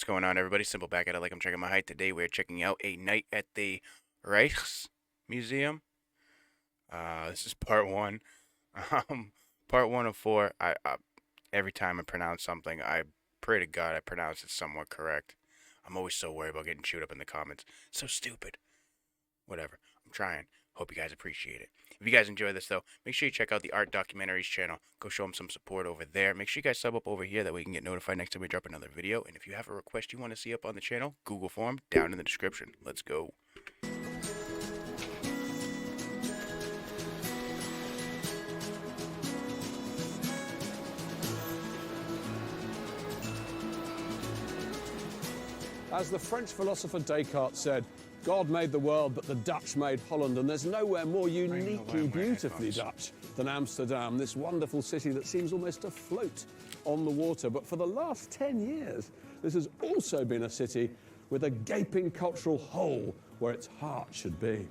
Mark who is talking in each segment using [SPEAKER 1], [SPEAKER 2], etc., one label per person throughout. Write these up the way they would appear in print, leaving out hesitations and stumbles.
[SPEAKER 1] going on, everybody? Simple back at it like I'm checking my height. Today we're checking out A Night at the Rijksmuseum. This is part one. Part one of four. Every time I pronounce something, I pray to God I pronounce it somewhat correct. I'm always so worried about getting chewed up in the comments. So stupid. Whatever. I'm trying. Hope you guys appreciate it. If you guys enjoy this, though, make sure you check out the Art Documentaries channel. Go show them some support over there. Make sure you guys sub up over here. That way you can get notified next time we drop another video. And if you have a request you want to see up on the channel, Google form down in the description. Let's go.
[SPEAKER 2] As the French philosopher Descartes said, God made the world, but the Dutch made Holland, and there's nowhere more uniquely beautifully Dutch than Amsterdam, this wonderful city that seems almost to float on the water. But for the last 10 years, this has also been a city with a gaping cultural hole where its heart should be.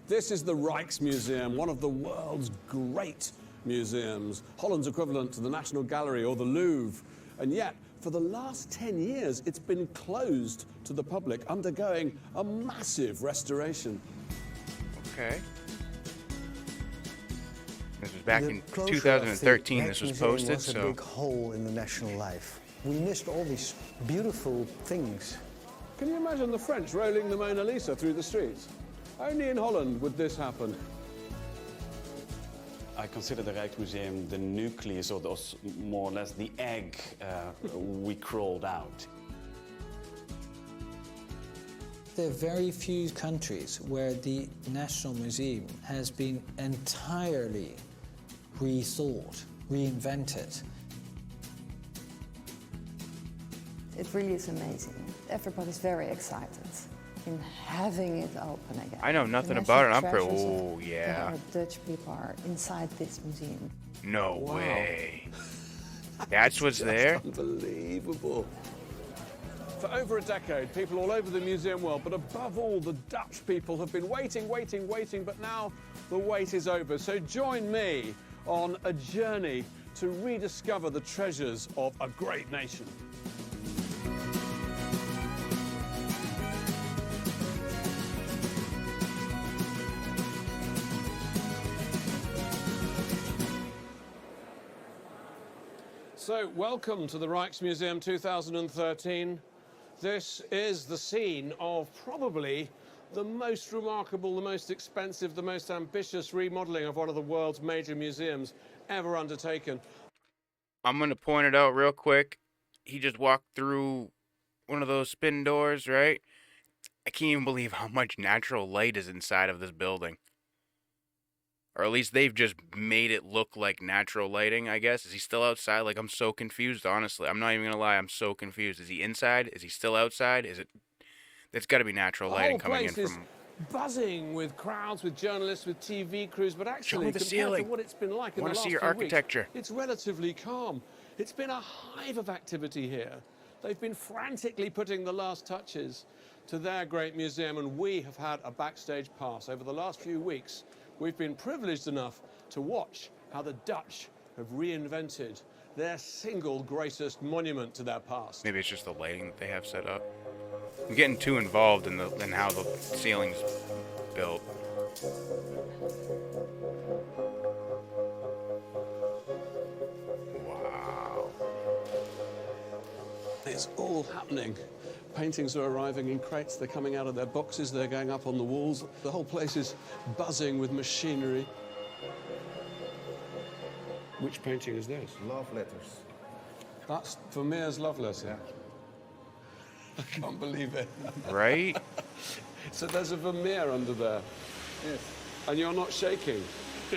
[SPEAKER 2] This is the Rijksmuseum, one of the world's great museums, Holland's equivalent to the National Gallery or the Louvre, and yet, for the last 10 years, it's been closed to the public, undergoing a massive restoration.
[SPEAKER 1] Okay. This was back in 2013 this was posted,
[SPEAKER 3] was a big hole in the national life. We missed all these beautiful things.
[SPEAKER 2] Can you imagine the French rolling the Mona Lisa through the streets? Only in Holland would this happen.
[SPEAKER 4] I consider the Rijksmuseum the nucleus, or more or less the egg we crawled out.
[SPEAKER 5] There are very few countries where the National Museum has been entirely rethought, reinvented.
[SPEAKER 6] It really is amazing. Everybody's very excited in having it open again.
[SPEAKER 1] I know nothing
[SPEAKER 6] The
[SPEAKER 1] about it. I'm
[SPEAKER 6] national
[SPEAKER 1] pretty.
[SPEAKER 6] treasures
[SPEAKER 1] Oh, yeah.
[SPEAKER 6] of Dutch people are inside this museum.
[SPEAKER 1] No
[SPEAKER 2] Wow.
[SPEAKER 1] way. That's what's there?
[SPEAKER 2] Unbelievable. For over a decade, people all over the museum world, but above all, the Dutch people have been waiting, but now the wait is over. So join me on a journey to rediscover the treasures of a great nation. So, welcome to the Rijksmuseum 2013. This is the scene of probably the most remarkable, the most expensive, the most ambitious remodeling of one of the world's major museums ever undertaken.
[SPEAKER 1] I'm going to point it out real quick. He just walked through one of those spin doors, right? I can't even believe how much natural light is inside of this building. Or at least they've just made it look like natural lighting, I guess. Is he still outside? Like, I'm so confused, honestly. I'm not even going to lie. I'm so confused. Is he inside? Is he still outside? Is it... It's got to be natural lighting coming in from...
[SPEAKER 2] The whole place is buzzing with crowds, with journalists, with TV crews, but actually,
[SPEAKER 1] me the
[SPEAKER 2] compared
[SPEAKER 1] ceiling.
[SPEAKER 2] to what it's been like in the
[SPEAKER 1] Wanna
[SPEAKER 2] last
[SPEAKER 1] see your
[SPEAKER 2] few weeks,
[SPEAKER 1] architecture.
[SPEAKER 2] it's relatively calm. It's been a hive of activity here. They've been frantically putting the last touches to their great museum, and we have had a backstage pass. Over the last few weeks, we've been privileged enough to watch how the Dutch have reinvented their single greatest monument to their past.
[SPEAKER 1] Maybe it's just the lighting that they have set up. I'm getting too involved in how the ceiling's built. Wow.
[SPEAKER 2] It's all happening. Paintings are arriving in crates, they're coming out of their boxes, they're going up on the walls. The whole place is buzzing with machinery. Which painting is this?
[SPEAKER 7] Love letters.
[SPEAKER 2] That's Vermeer's love letter.
[SPEAKER 7] Yeah.
[SPEAKER 2] I can't believe it.
[SPEAKER 1] Right?
[SPEAKER 2] So there's a Vermeer under there.
[SPEAKER 7] Yes.
[SPEAKER 2] And you're not shaking.
[SPEAKER 7] A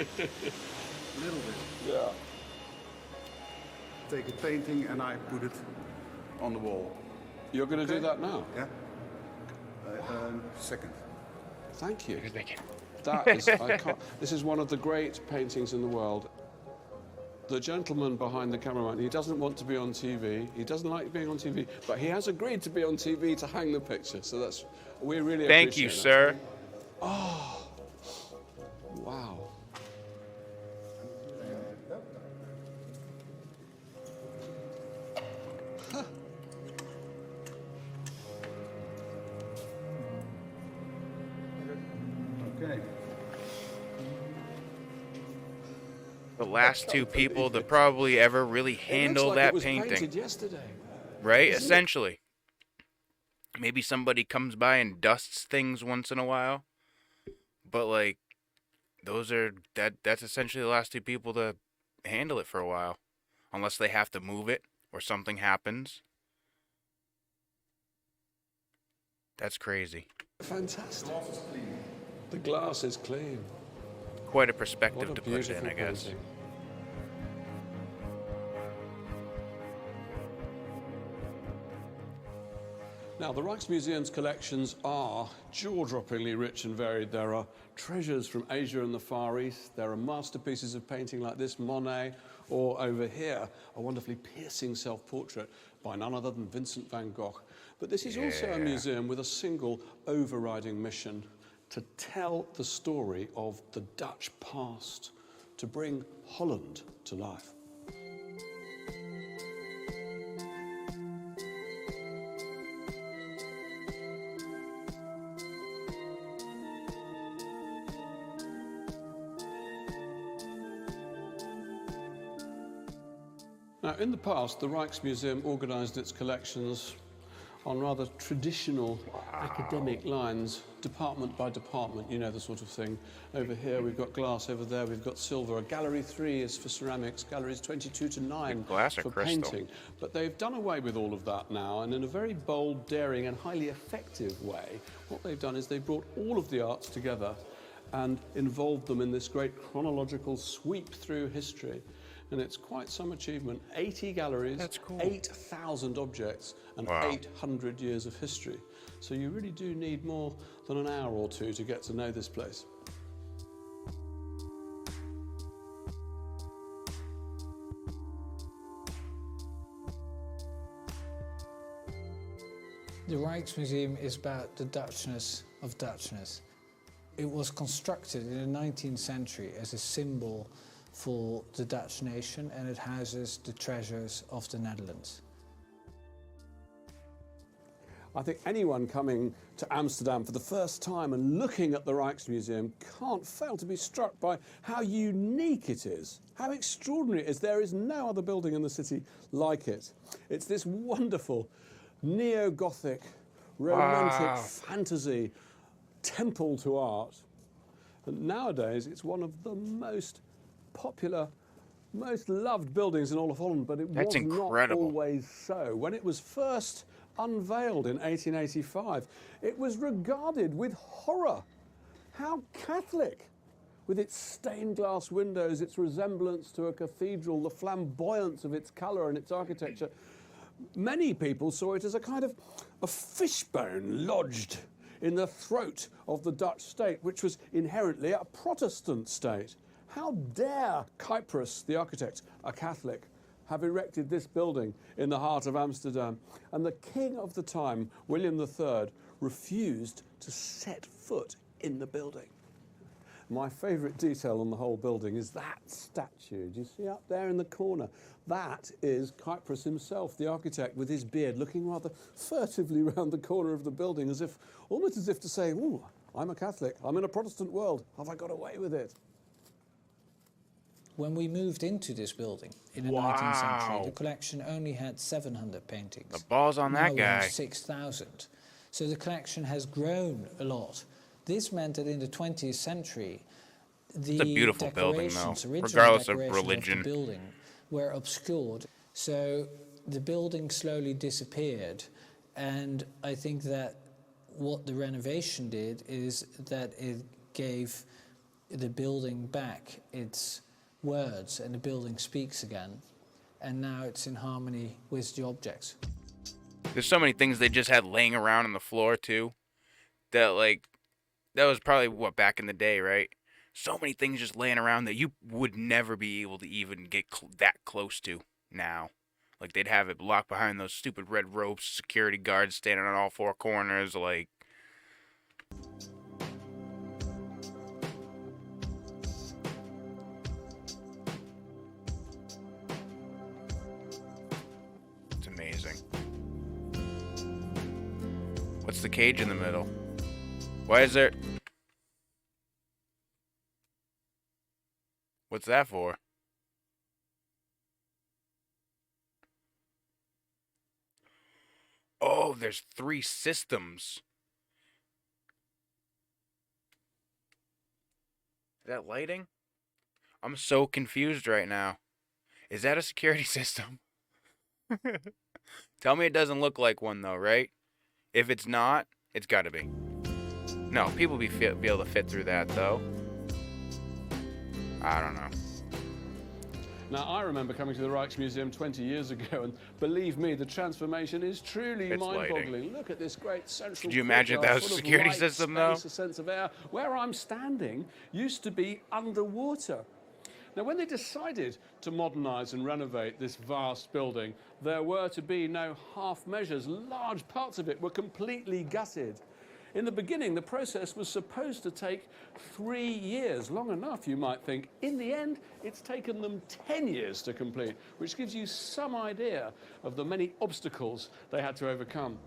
[SPEAKER 7] little bit.
[SPEAKER 2] Yeah.
[SPEAKER 7] Take a painting and I put it on the wall.
[SPEAKER 2] You're going to do
[SPEAKER 7] Okay.
[SPEAKER 2] that now?
[SPEAKER 7] Yeah. Second.
[SPEAKER 2] Thank you.
[SPEAKER 1] Good thinking.
[SPEAKER 2] That is, I can't, this is one of the great paintings in the world. The gentleman behind the cameraman, he doesn't want to be on TV. He doesn't like being on TV, but he has agreed to be on TV to hang the picture. So that's, we really
[SPEAKER 1] Thank you,
[SPEAKER 2] appreciate
[SPEAKER 1] sir.
[SPEAKER 2] that. Oh, wow.
[SPEAKER 1] last two people to probably ever really handle that painting.
[SPEAKER 2] Painted yesterday.
[SPEAKER 1] Right? Essentially. Maybe somebody comes by and dusts things once in a while. But like that's essentially the last two people to handle it for a while. Unless they have to move it or something happens. That's crazy.
[SPEAKER 2] Fantastic. The glass is clean.
[SPEAKER 1] Quite a perspective
[SPEAKER 2] What a
[SPEAKER 1] to put it in,
[SPEAKER 2] beautiful
[SPEAKER 1] I guess.
[SPEAKER 2] painting. Now, the Rijksmuseum's collections are jaw-droppingly rich and varied. There are treasures from Asia and the Far East. There are masterpieces of painting like this, Monet, or over here, a wonderfully piercing self-portrait by none other than Vincent van Gogh. But this is also a museum with a single overriding mission: to tell the story of the Dutch past, to bring Holland to life. Now, in the past, the Rijksmuseum organised its collections on rather traditional academic lines, department by department, you know, the sort of thing. Over here we've got glass, over there we've got silver. Gallery 3 is for ceramics, galleries 22 to 9 for painting. But they've done away with all of that now, and in a very bold, daring and highly effective way, what they've done is they've brought all of the arts together and involved them in this great chronological sweep through history. And it's quite some achievement. 80 galleries, 8,000 objects, and 800 years of history. So you really do need more than an hour or two to get to know this place.
[SPEAKER 5] The Rijksmuseum is about the Dutchness of Dutchness. It was constructed in the 19th century as a symbol for the Dutch nation, and it houses the treasures of the Netherlands.
[SPEAKER 2] I think anyone coming to Amsterdam for the first time and looking at the Rijksmuseum can't fail to be struck by how unique it is, how extraordinary it is. There is no other building in the city like it. It's this wonderful neo-Gothic, romantic fantasy temple to art. And nowadays it's one of the most popular, most loved buildings in all of Holland, but it was not always so. When it was first unveiled in 1885, it was regarded with horror. How Catholic! With its stained glass windows, its resemblance to a cathedral, the flamboyance of its colour and its architecture. Many people saw it as a kind of a fishbone lodged in the throat of the Dutch state, which was inherently a Protestant state. How dare Cyprus, the architect, a Catholic, have erected this building in the heart of Amsterdam? And the king of the time, William III, refused to set foot in the building. My favourite detail on the whole building is that statue. Do you see up there in the corner? That is Cyprus himself, the architect, with his beard, looking rather furtively round the corner of the building, as if, almost as if to say, "Ooh, I'm a Catholic, I'm in a Protestant world, have I got away with it?"
[SPEAKER 5] When we moved into this building in the 19th century, the collection only had 700 paintings.
[SPEAKER 1] The balls on that guy.
[SPEAKER 5] Now we have 6,000. So the collection has grown a lot. This meant that in the 20th century, the
[SPEAKER 1] beautiful building, though,
[SPEAKER 5] original
[SPEAKER 1] regardless of
[SPEAKER 5] decorations
[SPEAKER 1] religion.
[SPEAKER 5] of the building were obscured. So the building slowly disappeared. And I think that what the renovation did is that it gave the building back its words, and the building speaks again, and now it's in harmony with the objects.
[SPEAKER 1] There's so many things they just had laying around on the floor too, that was probably back in the day, right? So many things just laying around that you would never be able to even get that close to now. Like, they'd have it locked behind those stupid red ropes, security guards standing on all four corners, like. Amazing. What's the cage in the middle? Why is there... What's that for? Oh, there's 3 systems. Is that lighting? I'm so confused right now. Is that a security system? Tell me it doesn't look like one though, right? If it's not, it's gotta be. No, people be able to fit through that though. I don't know.
[SPEAKER 2] Now, I remember coming to the Rijksmuseum 20 years ago, and believe me, the transformation is truly
[SPEAKER 1] It's
[SPEAKER 2] mind-boggling.
[SPEAKER 1] lighting.
[SPEAKER 2] Look at this great central
[SPEAKER 1] Could you imagine if that was a
[SPEAKER 2] courtyard, full of
[SPEAKER 1] security
[SPEAKER 2] light,
[SPEAKER 1] system,
[SPEAKER 2] space,
[SPEAKER 1] though?
[SPEAKER 2] a sense of air. Where I'm standing used to be underwater. Now, when they decided to modernise and renovate this vast building, there were to be no half measures. Large parts of it were completely gutted. In the beginning, the process was supposed to take 3 years. Long enough, you might think. In the end, it's taken them 10 years to complete, which gives you some idea of the many obstacles they had to overcome.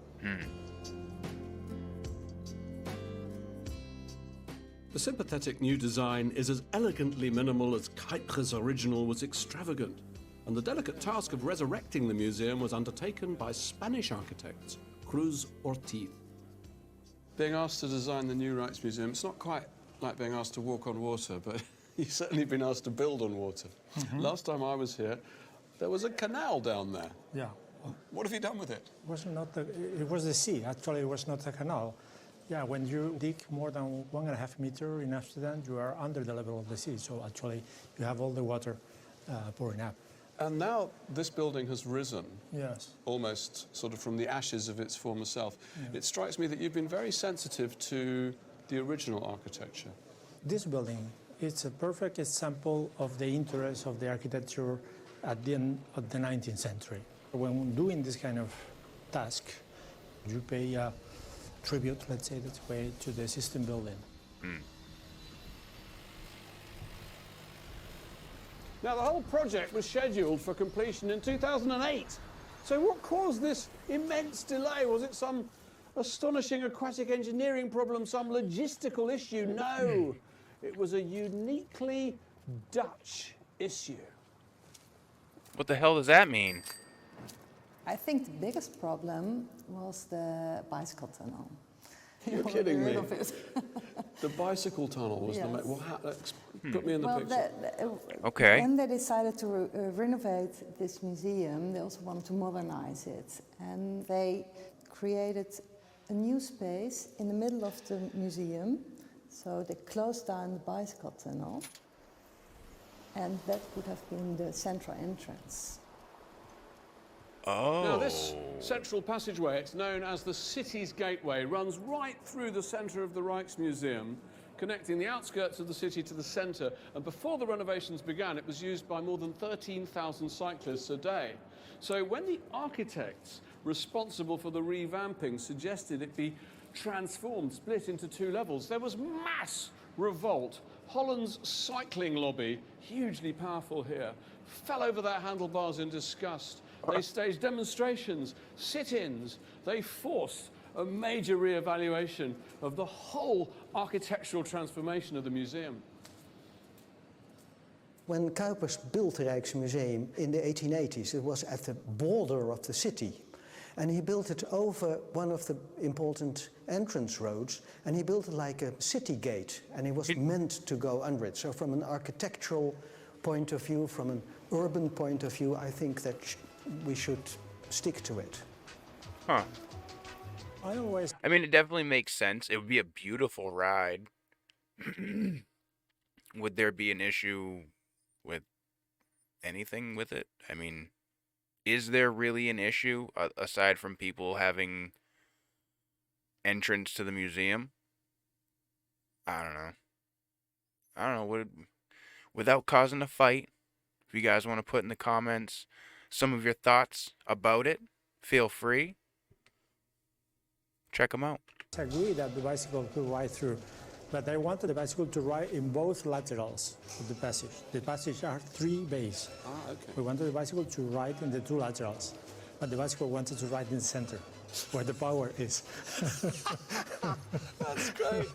[SPEAKER 2] The sympathetic new design is as elegantly minimal as Kuiper's original was extravagant, and the delicate task of resurrecting the museum was undertaken by Spanish architects, Cruz Ortiz. Being asked to design the new Rijksmuseum, it's not quite like being asked to walk on water, but you've certainly been asked to build on water. Last time I was here, there was a canal down there.
[SPEAKER 8] Yeah.
[SPEAKER 2] What have you done with it?
[SPEAKER 8] It was the sea. Actually, it was not a canal. Yeah, when you dig more than 1.5 meters in Amsterdam, you are under the level of the sea. So actually, you have all the water pouring up.
[SPEAKER 2] And now this building has risen,
[SPEAKER 8] Yes.
[SPEAKER 2] almost sort of from the ashes of its former self. It strikes me that you've been very sensitive to the original architecture.
[SPEAKER 8] This building is a perfect example of the interest of the architecture at the end of the 19th century. When doing this kind of task, you pay a tribute, let's say that way, to the existing building.
[SPEAKER 2] Now, the whole project was scheduled for completion in 2008. So what caused this immense delay? Was it some astonishing aquatic engineering problem, some logistical issue? No, it was a uniquely Dutch issue.
[SPEAKER 1] What the hell does that mean?
[SPEAKER 6] I think the biggest problem was the bicycle tunnel.
[SPEAKER 2] You're kidding me.
[SPEAKER 6] Rid of it.
[SPEAKER 2] The bicycle tunnel was the...
[SPEAKER 6] Yes.
[SPEAKER 2] Well, put me in the
[SPEAKER 6] Well,
[SPEAKER 2] picture.
[SPEAKER 1] Okay.
[SPEAKER 6] when they decided to renovate this museum, they also wanted to modernize it. And they created a new space in the middle of the museum. So they closed down the bicycle tunnel. And that would have been the central entrance.
[SPEAKER 1] Oh.
[SPEAKER 2] Now, this central passageway, it's known as the city's gateway, runs right through the centre of the Rijksmuseum, connecting the outskirts of the city to the centre. And before the renovations began, it was used by more than 13,000 cyclists a day. So when the architects responsible for the revamping suggested it be transformed, split into 2 levels, there was mass revolt. Holland's cycling lobby, hugely powerful here, fell over their handlebars in disgust. They staged demonstrations, sit-ins. They forced a major re-evaluation of the whole architectural transformation of the museum.
[SPEAKER 3] When Kuipers built the Rijksmuseum in the 1880s, it was at the border of the city. And he built it over one of the important entrance roads, and he built it like a city gate, and it was meant to go under it. So from an architectural point of view, from an urban point of view, I think that we should stick to it.
[SPEAKER 1] Huh.
[SPEAKER 8] I
[SPEAKER 1] mean, it definitely makes sense. It would be a beautiful ride. Would there be an issue with anything with it? I mean, is there really an issue aside from people having entrance to the museum? I don't know. Without causing a fight, if you guys want to put in the comments some of your thoughts about it, feel free. Check them out.
[SPEAKER 8] I agree that the bicycle could ride through, but I wanted the bicycle to ride in both laterals of the passage. The passage are 3 bays.
[SPEAKER 2] Okay.
[SPEAKER 8] We wanted the bicycle to ride in the 2 laterals, but the bicycle wanted to ride in the center, where the power is.
[SPEAKER 2] That's great.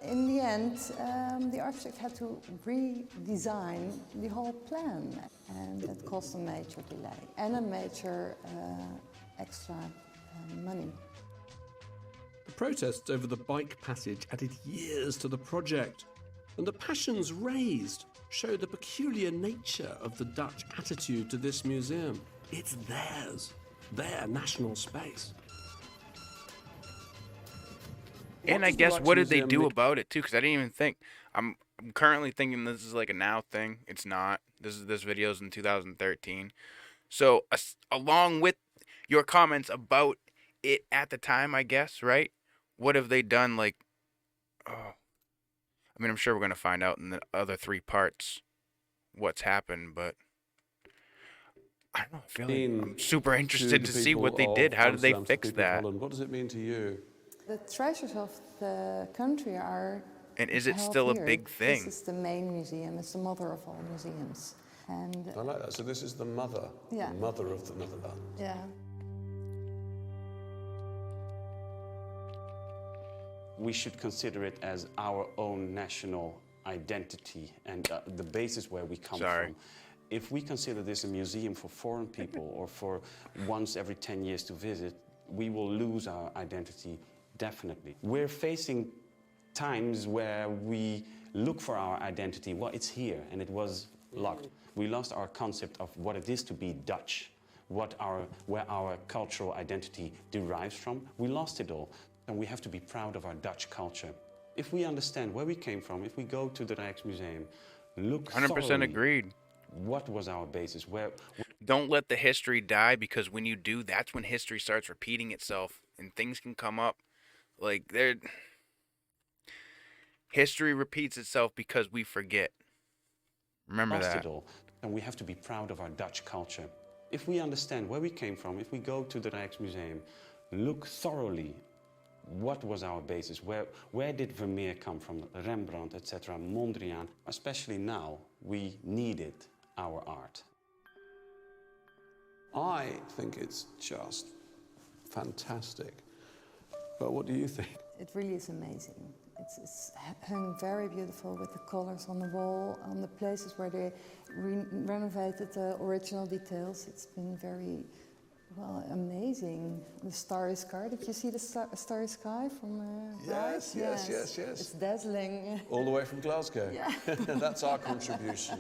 [SPEAKER 6] In the end, the architect had to redesign the whole plan, and that caused a major delay and a major extra money.
[SPEAKER 2] The protests over the bike passage added years to the project, and the passions raised show the peculiar nature of the Dutch attitude to this museum. It's theirs, their national space.
[SPEAKER 1] And I guess what did they do about it too? Because I didn't even think. I'm currently thinking this is like a now thing. It's not. This video's in 2013. So along with your comments about it at the time, I guess, right? What have they done? Like, oh, I mean, I'm sure we're gonna find out in the other 3 parts what's happened, but I don't know. I feel like I'm super interested to see what they did. How did they fix that?
[SPEAKER 2] What does it mean to you?
[SPEAKER 6] The treasures of the country are.
[SPEAKER 1] And is it
[SPEAKER 6] held
[SPEAKER 1] still a
[SPEAKER 6] here.
[SPEAKER 1] big thing?
[SPEAKER 6] This is the main museum. It's the mother of all museums. And
[SPEAKER 2] I like that. So this is the mother,
[SPEAKER 6] yeah.
[SPEAKER 2] the mother of the Netherlands.
[SPEAKER 6] Yeah.
[SPEAKER 4] We should consider it as our own national identity and the basis where we come from. If we consider this a museum for foreign people or for once every 10 years to visit, we will lose our identity, definitely. We're facing times where we look for our identity. Well, it's here, and it was locked. We lost our concept of what it is to be Dutch, where our cultural identity derives from. We lost it all, and we have to be proud of our Dutch culture. If we understand where we came from, if we go to the Rijksmuseum, look
[SPEAKER 1] 100% agreed.
[SPEAKER 4] What was our basis?
[SPEAKER 1] Don't let the history die, because when you do, that's when history starts repeating itself and things can come up. Like, history repeats itself because we forget. Remember that.
[SPEAKER 4] And we have to be proud of our Dutch culture. If we understand where we came from, if we go to the Rijksmuseum, look thoroughly. What was our basis? Where did Vermeer come from? Rembrandt, etc., Mondrian. Especially now, we needed our art.
[SPEAKER 2] I think it's just fantastic. But what do you think?
[SPEAKER 6] It really is amazing. It's hung very beautiful with the colors on the wall, on the places where they renovated the original details. It's been very, well, amazing. The starry sky. Did you see the starry sky from
[SPEAKER 2] Yes.
[SPEAKER 6] It's dazzling.
[SPEAKER 2] All the way from Glasgow.
[SPEAKER 6] Yeah.
[SPEAKER 2] That's our contribution.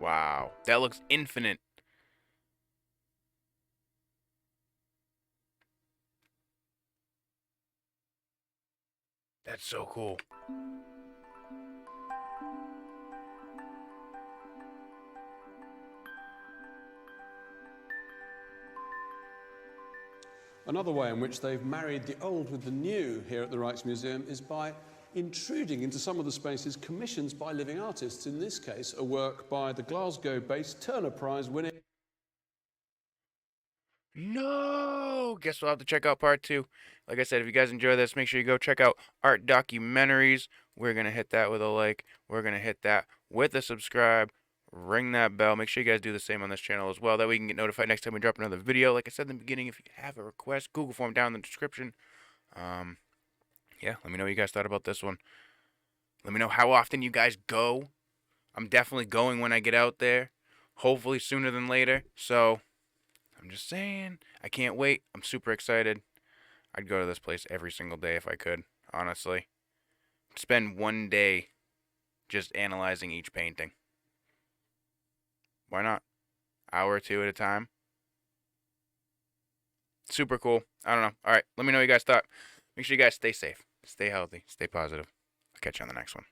[SPEAKER 1] Wow, that looks infinite. That's so cool.
[SPEAKER 2] Another way in which they've married the old with the new here at the Rijksmuseum is by intruding into some of the spaces commissioned by living artists. In this case, a work by the Glasgow-based Turner Prize winning.
[SPEAKER 1] No! Guess we'll have to check out part 2. Like I said, if you guys enjoy this, make sure you go check out art documentaries. We're going to hit that with a like. We're going to hit that with a subscribe. Ring that bell. Make sure you guys do the same on this channel as well. That way you can get notified next time we drop another video. Like I said in the beginning, if you have a request, Google form down in the description. Yeah, let me know what you guys thought about this one. Let me know how often you guys go. I'm definitely going when I get out there. Hopefully sooner than later. So, I'm just saying. I can't wait. I'm super excited. I'd go to this place every single day if I could, honestly. Spend one day just analyzing each painting. Why not? Hour or 2 at a time. Super cool. I don't know. All right, let me know what you guys thought. Make sure you guys stay safe, stay healthy, stay positive. I'll catch you on the next one.